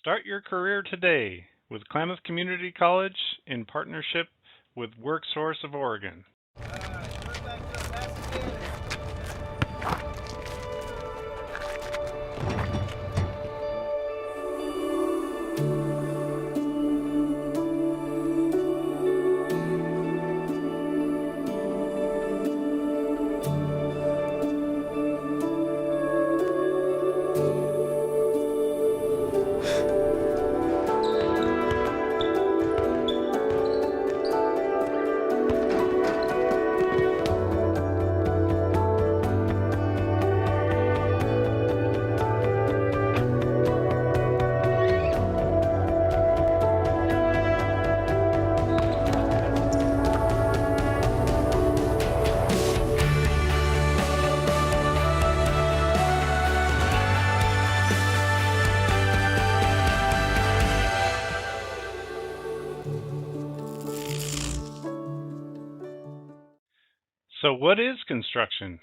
Start your career today with Klamath Community College in partnership with WorkSource of Oregon. So what is construction?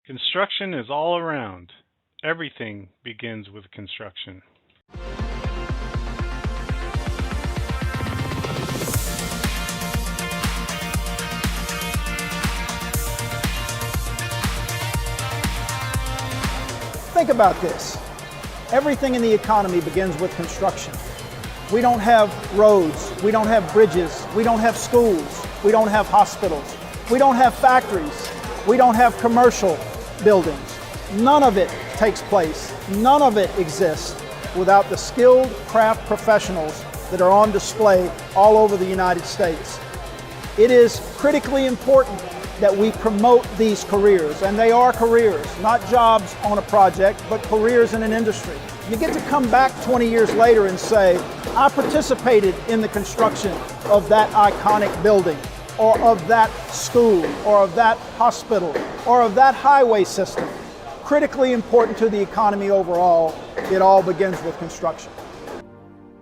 Construction is all around. Everything begins with construction. Think about this. Everything in the economy begins with construction. We don't have roads, we don't have bridges, we don't have schools, we don't have hospitals, we don't have factories, we don't have commercial buildings. None of it takes place, none of it exists without the skilled craft professionals that are on display all over the United States. It is critically important that we promote these careers, and they are careers, not jobs on a project, but careers in an industry. You get to come back 20 years later and say, I participated in the construction of that iconic building, or of that school, or of that hospital, or of that highway system. Critically important to the economy overall, it all begins with construction.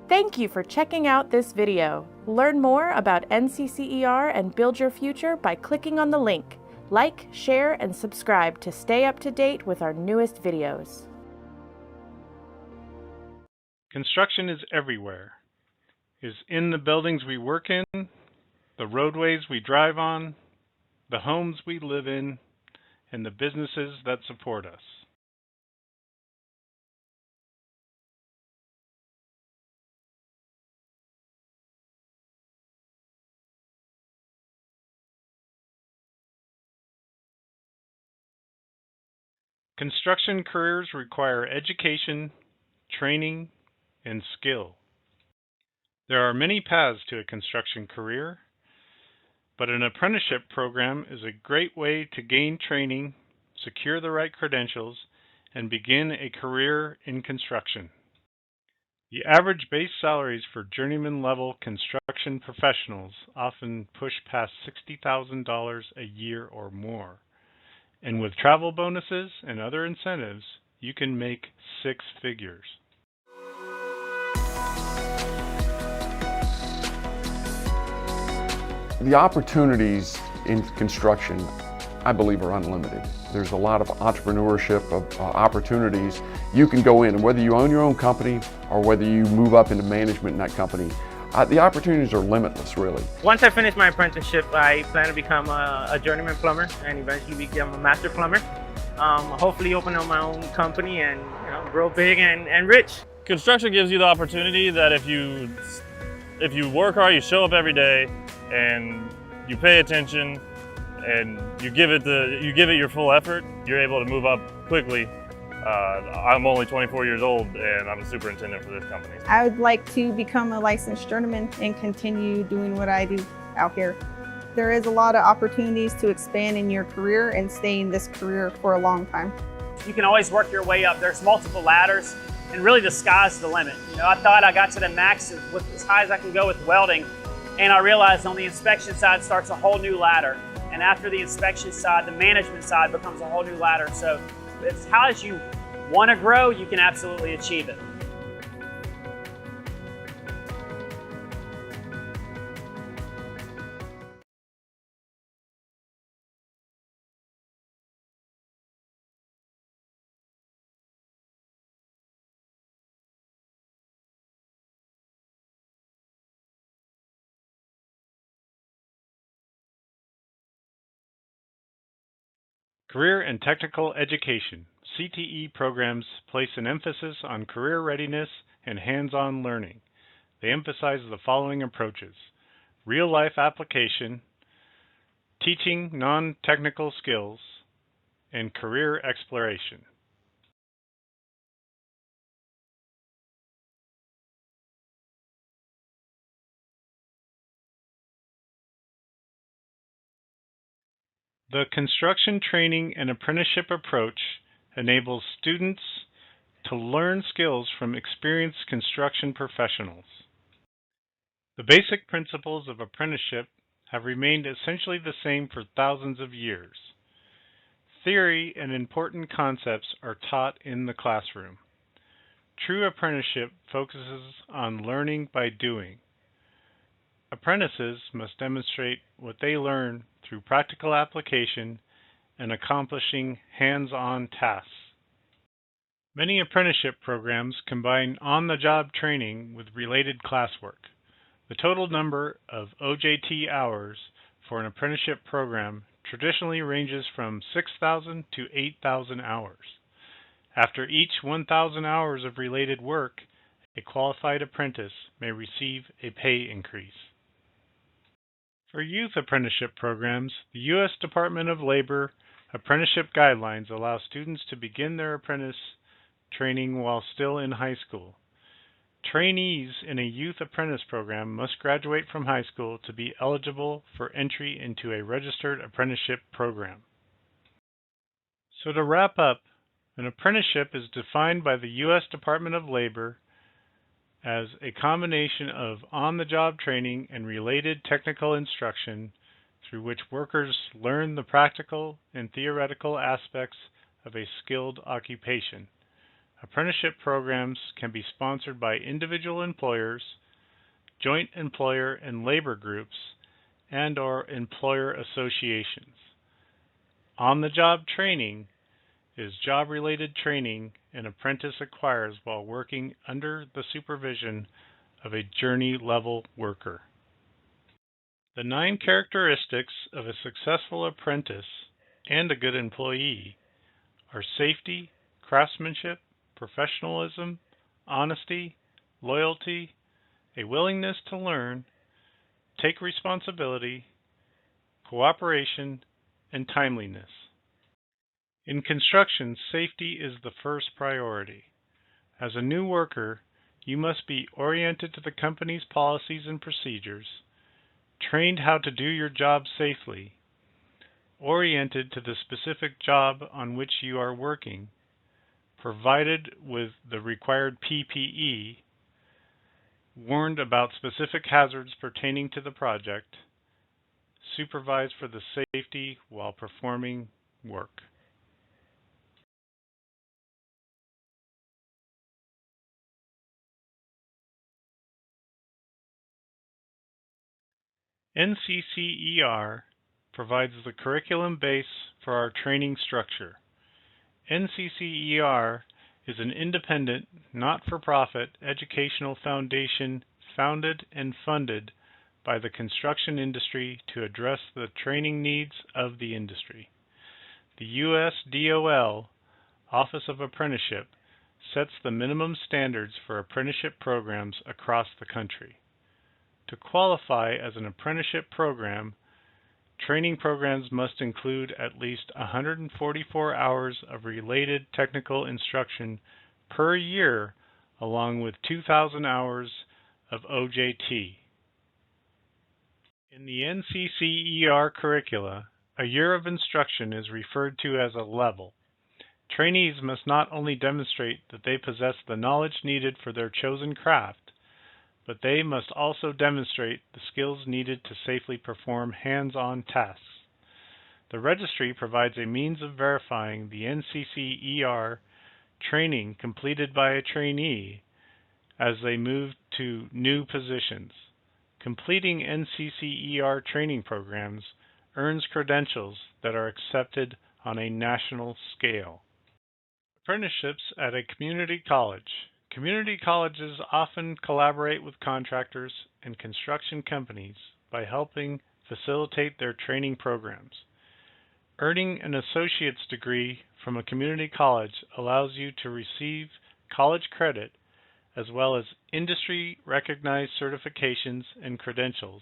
Thank you for checking out this video. Learn more about NCCER and build your future by clicking on the link. Like, share, and subscribe to stay up to date with our newest videos. Construction is everywhere. It is in the buildings we work in, the roadways we drive on, the homes we live in, and the businesses that support us. Construction careers require education, training, and skill. There are many paths to a construction career, but an apprenticeship program is a great way to gain training, secure the right credentials, and begin a career in construction. The average base salaries for journeyman level construction professionals often push past $60,000 a year or more. And with travel bonuses and other incentives, you can make six figures. The opportunities in construction, I believe, are unlimited. There's a lot of entrepreneurship, of opportunities. You can go in, and whether you own your own company or whether you move up into management in that company, the opportunities are limitless, really. Once I finish my apprenticeship, I plan to become a journeyman plumber and eventually become a master plumber. Hopefully open up my own company and grow big and rich. Construction gives you the opportunity that if you work hard, you show up every day, and you pay attention, and you give it your full effort, you're able to move up quickly. I'm only 24 years old, and I'm a superintendent for this company. I would like to become a licensed journeyman and continue doing what I do out here. There is a lot of opportunities to expand in your career and stay in this career for a long time. You can always work your way up. There's multiple ladders, and really the sky's the limit. I thought I got to the max with as high as I can go with welding, and I realized on the inspection side starts a whole new ladder. And after the inspection side, the management side becomes a whole new ladder. So as high as you want to grow, you can absolutely achieve it. Career and Technical Education. CTE programs place an emphasis on career readiness and hands-on learning. They emphasize the following approaches: real-life application, teaching non-technical skills, and career exploration. The construction training and apprenticeship approach enables students to learn skills from experienced construction professionals. The basic principles of apprenticeship have remained essentially the same for thousands of years. Theory and important concepts are taught in the classroom. True apprenticeship focuses on learning by doing. Apprentices must demonstrate what they learn through practical application and accomplishing hands-on tasks. Many apprenticeship programs combine on-the-job training with related classwork. The total number of OJT hours for an apprenticeship program traditionally ranges from 6,000 to 8,000 hours. After each 1,000 hours of related work, a qualified apprentice may receive a pay increase. For youth apprenticeship programs, the U.S. Department of Labor apprenticeship guidelines allow students to begin their apprentice training while still in high school. Trainees in a youth apprentice program must graduate from high school to be eligible for entry into a registered apprenticeship program. So to wrap up, an apprenticeship is defined by the U.S. Department of Labor as a combination of on-the-job training and related technical instruction through which workers learn the practical and theoretical aspects of a skilled occupation. Apprenticeship programs can be sponsored by individual employers, joint employer and labor groups, and/or employer associations. On-the-job training is job-related training an apprentice acquires while working under the supervision of a journey-level worker. The 9 characteristics of a successful apprentice and a good employee are safety, craftsmanship, professionalism, honesty, loyalty, a willingness to learn, take responsibility, cooperation, and timeliness. In construction, safety is the first priority. As a new worker, you must be oriented to the company's policies and procedures, trained how to do your job safely, oriented to the specific job on which you are working, provided with the required PPE, warned about specific hazards pertaining to the project, supervised for the safety while performing work. NCCER provides the curriculum base for our training structure. NCCER is an independent, not-for-profit educational foundation founded and funded by the construction industry to address the training needs of the industry. The U.S. DOL, Office of Apprenticeship, sets the minimum standards for apprenticeship programs across the country. To qualify as an apprenticeship program, training programs must include at least 144 hours of related technical instruction per year, along with 2,000 hours of OJT. In the NCCER curricula, a year of instruction is referred to as a level. Trainees must not only demonstrate that they possess the knowledge needed for their chosen craft, but they must also demonstrate the skills needed to safely perform hands-on tasks. The registry provides a means of verifying the NCCER training completed by a trainee as they move to new positions. Completing NCCER training programs earns credentials that are accepted on a national scale. Apprenticeships at a community college. Community colleges often collaborate with contractors and construction companies by helping facilitate their training programs. Earning an associate's degree from a community college allows you to receive college credit as well as industry-recognized certifications and credentials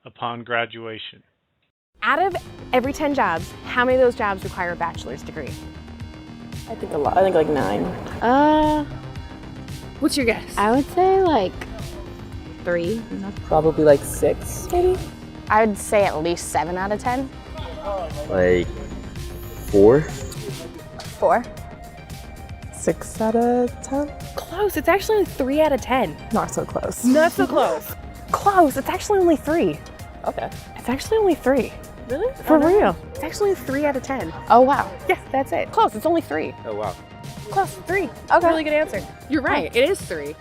upon graduation. Out of every 10 jobs, how many of those jobs require a bachelor's degree? I think a lot. I think like 9. What's your guess? I would say like 3. Probably like 6, maybe. I would say at least 7 out of 10. Like 4. 4. 6 out of 10. Close. It's actually only 3 out of 10. Not so close. Not so close. Close. It's actually only 3. Okay. It's actually only 3. Really? For real. It's actually 3 out of 10. Oh, wow. Yeah, that's it. Close. It's only 3. Oh wow. Close. 3. Okay. Really good answer. You're right. It is 3.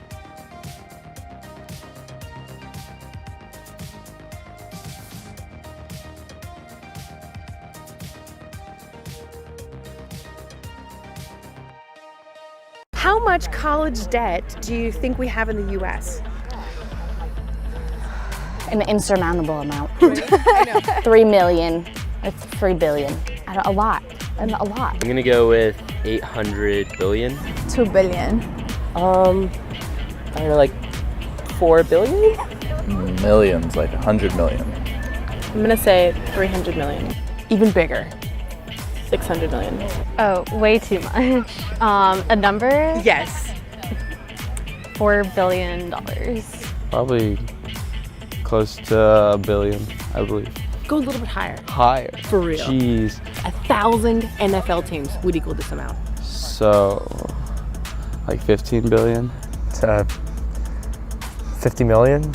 How much college debt do you think we have in the U.S.? An insurmountable amount. I know. 3 million. It's 3 billion. A lot. A lot. I'm gonna go with 800 billion. 2 billion. I don't know, like 4 billion? Millions, like 100 million. I'm gonna say 300 million. Even bigger. 600 million. Oh, way too much. A number? Yes. $4 billion. Probably close to $1 billion, I believe. Go a little bit higher. Higher. For real. Jeez. 1,000 NFL teams would equal this amount. So, like 15 billion? 50 million?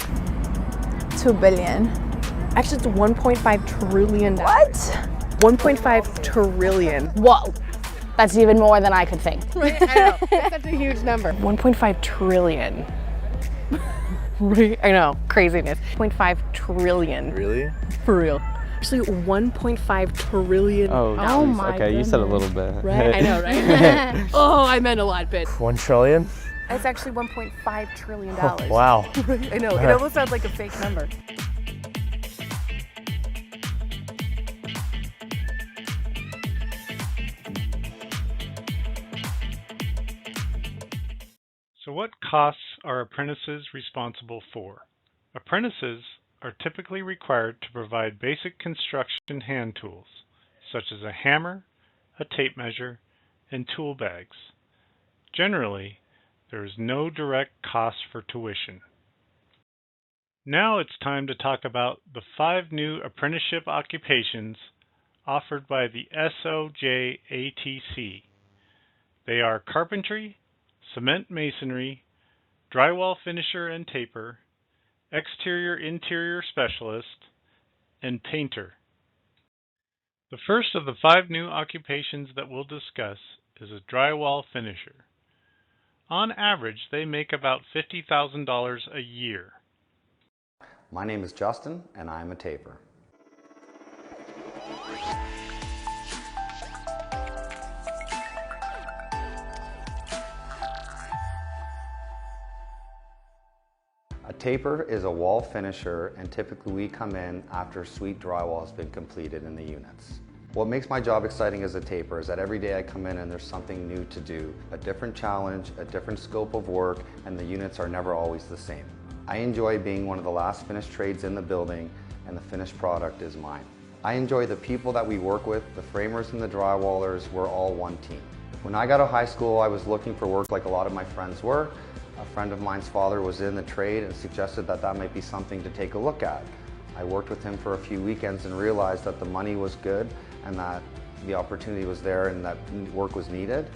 2 billion. Actually, it's $1.5 trillion. What? 1.5 trillion. Whoa. That's even more than I could think. Right? I know. That's such a huge number. 1.5 trillion. Right? I know. Craziness. 0.5 trillion. Really? For real. Actually, 1.5 trillion. Oh, Oh my okay, you said a little bit. Right? I know, right? Oh, I meant a lot, but 1 trillion? it's actually $1.5 trillion. Wow. Right? I know. It almost sounds like a fake number. So what costs are apprentices responsible for? Apprentices are typically required to provide basic construction hand tools, such as a hammer, a tape measure, and tool bags. Generally, there is no direct cost for tuition. Now it's time to talk about the 5 new apprenticeship occupations offered by the SOJATC. They are carpentry, cement masonry, drywall finisher and taper, exterior-interior specialist, and painter. The first of the 5 new occupations that we'll discuss is a drywall finisher. On average, they make about $50,000 a year. My name is Justin, and I'm a taper. A taper is a wall finisher, and typically we come in after suite drywall has been completed in the units. What makes my job exciting as a taper is that every day I come in and there's something new to do, a different challenge, a different scope of work, and the units are never always the same. I enjoy being one of the last finished trades in the building, and the finished product is mine. I enjoy the people that we work with, the framers and the drywallers, we're all one team. When I got to high school, I was looking for work like a lot of my friends were. A friend of mine's father was in the trade and suggested that that might be something to take a look at. I worked with him for a few weekends and realized that the money was good and that the opportunity was there and that work was needed.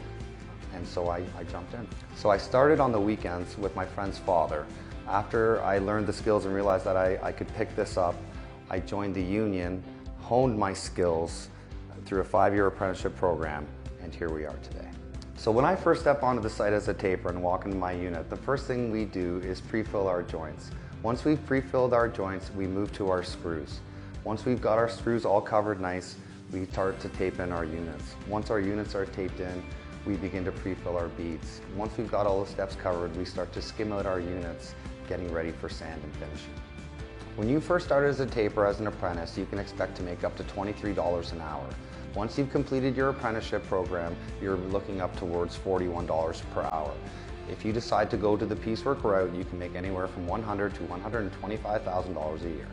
And so I jumped in. So I started on the weekends with my friend's father. After I learned the skills and realized that I could pick this up, I joined the union, honed my skills through a 5-year apprenticeship program, and here we are today. So when I first step onto the site as a taper and walk into my unit, the first thing we do is pre-fill our joints. Once we've pre-filled our joints, we move to our screws. Once we've got our screws all covered nice, we start to tape in our units. Once our units are taped in, we begin to pre-fill our beads. Once we've got all the steps covered, we start to skim out our units, getting ready for sand and finishing. When you first start as a taper as an apprentice, you can expect to make up to $23 an hour. Once you've completed your apprenticeship program, you're looking up towards $41 per hour. If you decide to go to the piecework route, you can make anywhere from $100,000 to $125,000 a year.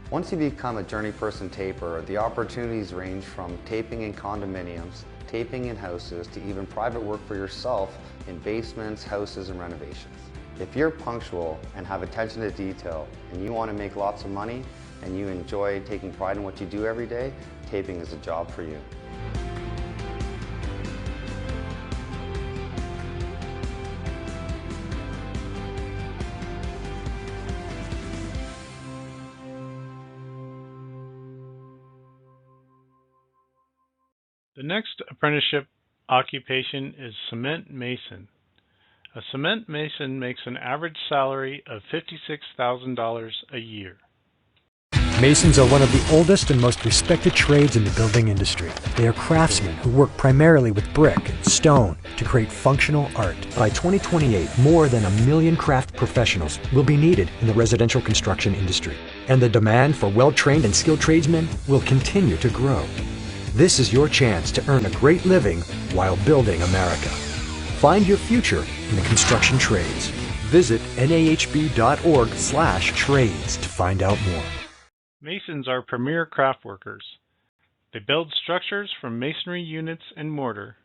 Once you become a journey person taper, the opportunities range from taping in condominiums, taping in houses, to even private work for yourself in basements, houses, and renovations. If you're punctual and have attention to detail and you want to make lots of money and you enjoy taking pride in what you do every day, taping is a job for you. The next apprenticeship occupation is cement mason. A cement mason makes an average salary of $56,000 a year. Masons are one of the oldest and most respected trades in the building industry. They are craftsmen who work primarily with brick and stone to create functional art. By 2028, more than 1 million craft professionals will be needed in the residential construction industry, and the demand for well-trained and skilled tradesmen will continue to grow. This is your chance to earn a great living while building America. Find your future in the construction trades. Visit nahb.org/trades to find out more. Masons are premier craft workers. They build structures from masonry units and mortar.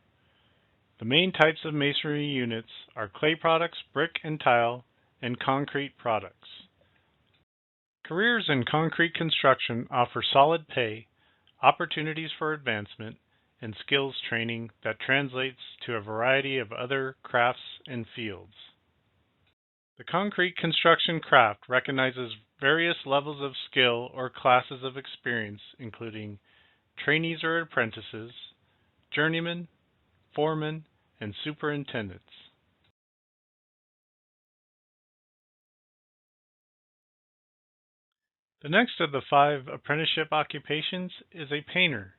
The main types of masonry units are clay products, brick and tile, and concrete products. Careers in concrete construction offer solid pay, opportunities for advancement, and skills training that translates to a variety of other crafts and fields. The concrete construction craft recognizes various levels of skill or classes of experience, including trainees or apprentices, journeymen, foremen, and superintendents. The next of the 5 apprenticeship occupations is a painter.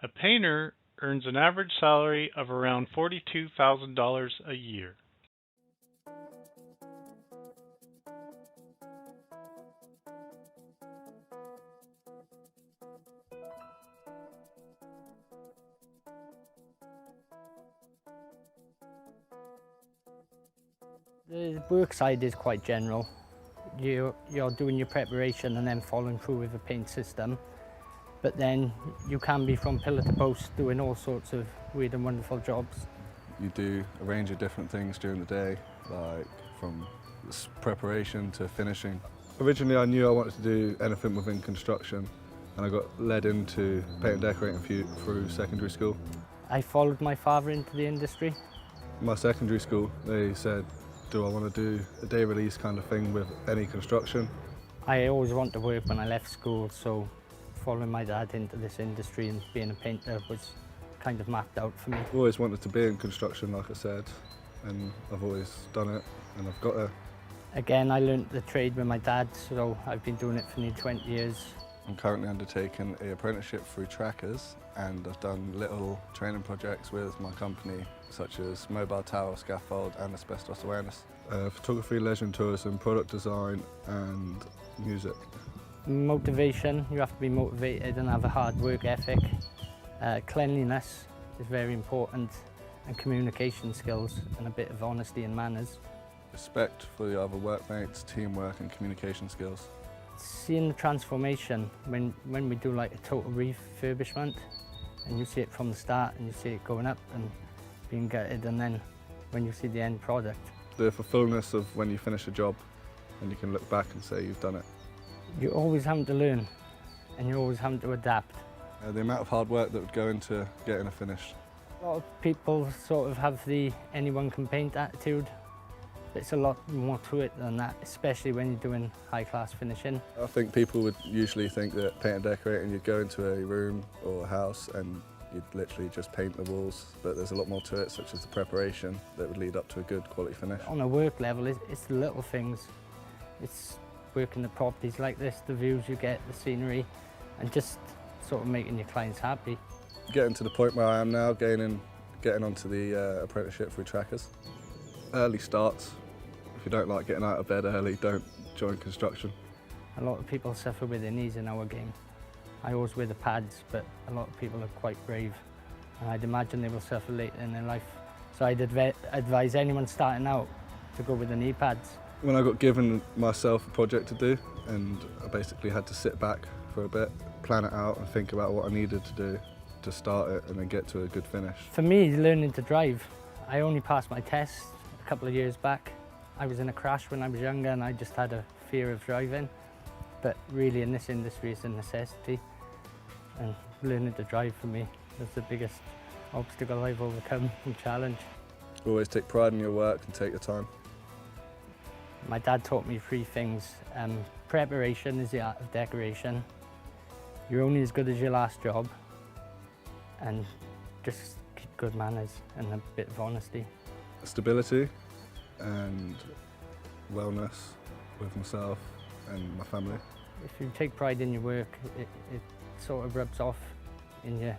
A painter earns an average salary of around $42,000 a year. The work side is quite general. You're doing your preparation and then following through with the paint system. But then you can be from pillar to post doing all sorts of weird and wonderful jobs. You do a range of different things during the day, like from preparation to finishing. Originally I knew I wanted to do anything within construction, and I got led into paint and decorating through secondary school. I followed my father into the industry. In my secondary school, they said, do I want to do a day release kind of thing with any construction? I always wanted to work when I left school, so following my dad into this industry and being a painter was kind of mapped out for me. I've always wanted to be in construction, like I said, and I've always done it, and I've got it. Again, I learned the trade with my dad, so I've been doing it for nearly 20 years. I'm currently undertaking an apprenticeship through Trackers, and I've done little training projects with my company, such as mobile tower, scaffold and asbestos awareness. Photography, leisure and tourism, product design and music. Motivation, you have to be motivated and have a hard work ethic. Cleanliness is very important, and communication skills and a bit of honesty and manners. Respect for the other workmates, teamwork and communication skills. Seeing the transformation when we do like a total refurbishment, and you see it from the start and you see it going up and being gutted, and then when you see the end product. The fulfillment of when you finish a job and you can look back and say you've done it. You're always having to learn and you're always having to adapt. The amount of hard work that would go into getting a finish. A lot of people sort of have the anyone can paint attitude. It's a lot more to it than that, especially when you're doing high-class finishing. I think people would usually think that paint and decorating, you'd go into a room or a house and you'd literally just paint the walls, but there's a lot more to it, such as the preparation that would lead up to a good quality finish. On a work level, it's the little things. It's working the properties like this, the views you get, the scenery, and just sort of making your clients happy. Getting to the point where I am now, getting onto the apprenticeship through Trackers. Early starts. If you don't like getting out of bed early, don't join construction. A lot of people suffer with their knees in our game. I always wear the pads, but a lot of people are quite brave, and I'd imagine they will suffer later in their life. So I'd advise anyone starting out to go with the knee pads. When I got given myself a project to do, and I basically had to sit back for a bit, plan it out and think about what I needed to do to start it and then get to a good finish. For me, learning to drive, I only passed my test a couple of years back. I was in a crash when I was younger and I just had a fear of driving. But really in this industry it's a necessity, and learning to drive for me is the biggest obstacle I've overcome and challenge. Always take pride in your work and take your time. My dad taught me 3 things. Preparation is the art of decoration. You're only as good as your last job, and just keep good manners and a bit of honesty. Stability and wellness with myself and my family. If you take pride in your work, it sort of rubs off in your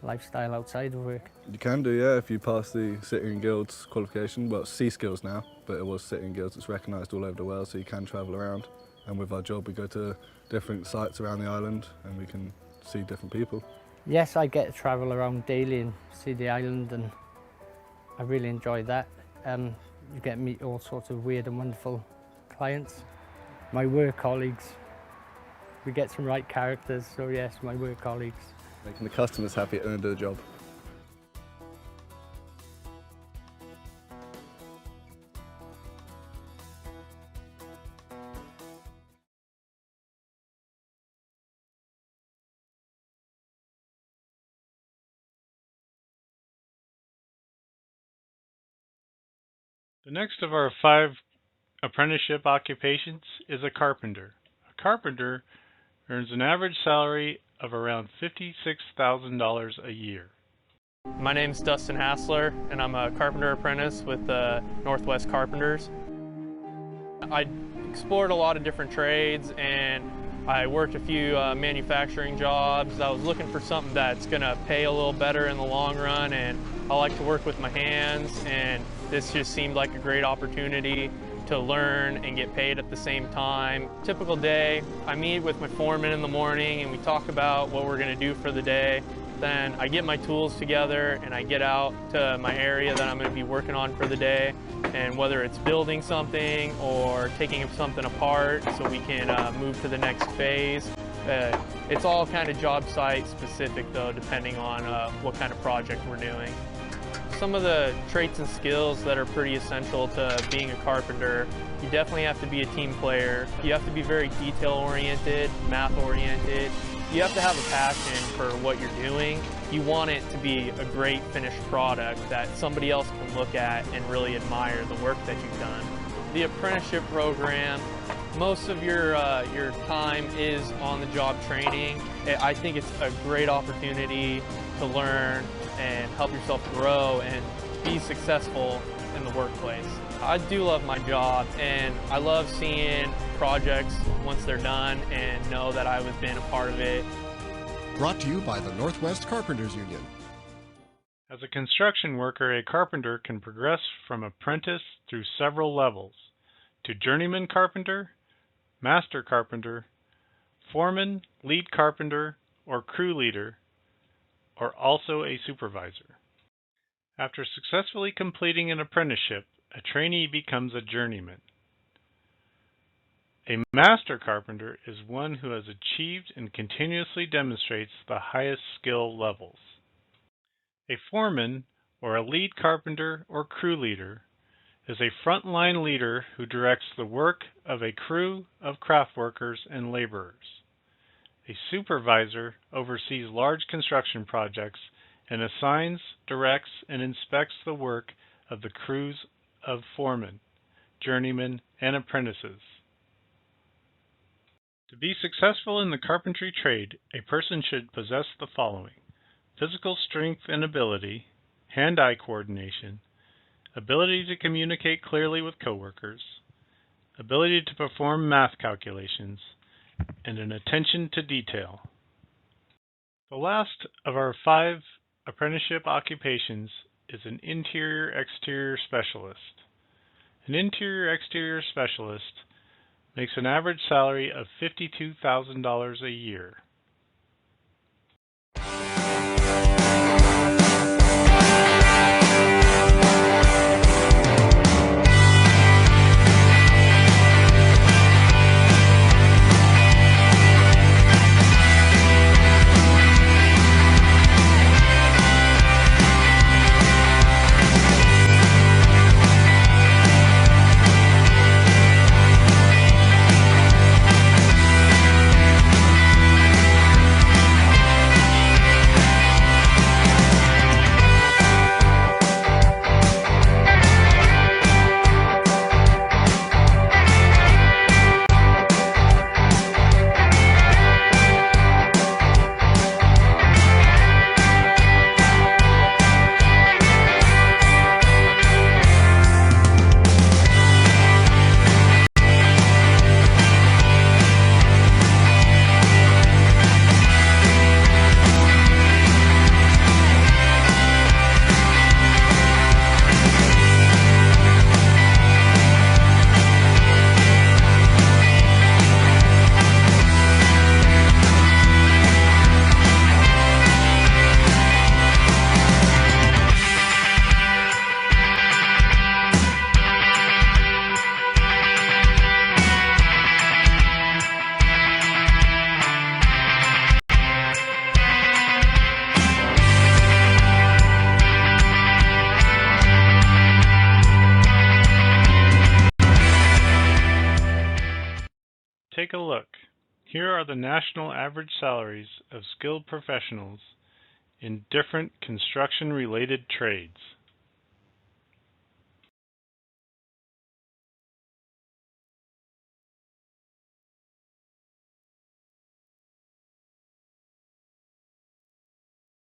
lifestyle outside of work. You can do, yeah, if you pass the City and Guilds qualification. Well, it's C-Skills now, but it was City and Guilds. It's recognised all over the world, so you can travel around. And with our job, we go to different sites around the island and we can see different people. Yes, I get to travel around daily and see the island, and I really enjoy that. You get to meet all sorts of weird and wonderful clients. My work colleagues, we get some right characters, so yes, my work colleagues. Making the customers happy at the end of the job. The next of our 5 apprenticeship occupations is a carpenter. A carpenter earns an average salary of around $56,000 a year. My name's Dustin Hassler, and I'm a carpenter apprentice with Northwest Carpenters. I explored a lot of different trades, and I worked a few manufacturing jobs. I was looking for something that's gonna pay a little better in the long run, and I like to work with my hands, and this just seemed like a great opportunity to learn and get paid at the same time. Typical day, I meet with my foreman in the morning and we talk about what we're gonna do for the day. Then I get my tools together and I get out to my area that I'm gonna be working on for the day. And whether it's building something or taking something apart so we can move to the next phase. It's all kind of job site specific though, depending on what kind of project we're doing. Some of the traits and skills that are pretty essential to being a carpenter, you definitely have to be a team player. You have to be very detail-oriented, math-oriented. You have to have a passion for what you're doing. You want it to be a great finished product that somebody else can look at and really admire the work that you've done. The apprenticeship program, most of your time is on-the-job training. I think it's a great opportunity to learn and help yourself grow and be successful in the workplace. I do love my job, and I love seeing projects once they're done and know that I was been a part of it. Brought to you by the Northwest Carpenters Union. As a construction worker, a carpenter can progress from apprentice through several levels to journeyman carpenter, master carpenter, foreman, lead carpenter, or crew leader, or also a supervisor. After successfully completing an apprenticeship, a trainee becomes a journeyman. A master carpenter is one who has achieved and continuously demonstrates the highest skill levels. A foreman, or a lead carpenter or crew leader, is a frontline leader who directs the work of a crew of craft workers and laborers. A supervisor oversees large construction projects and assigns, directs, and inspects the work of the crews of foremen, journeymen, and apprentices. To be successful in the carpentry trade, a person should possess the following: physical strength and ability, hand-eye coordination, ability to communicate clearly with coworkers, ability to perform math calculations, and an attention to detail. The last of our 5 apprenticeship occupations is an interior-exterior specialist. An interior-exterior specialist makes an average salary of $52,000 a year. Take a look. Here are the national average salaries of skilled professionals in different construction-related trades.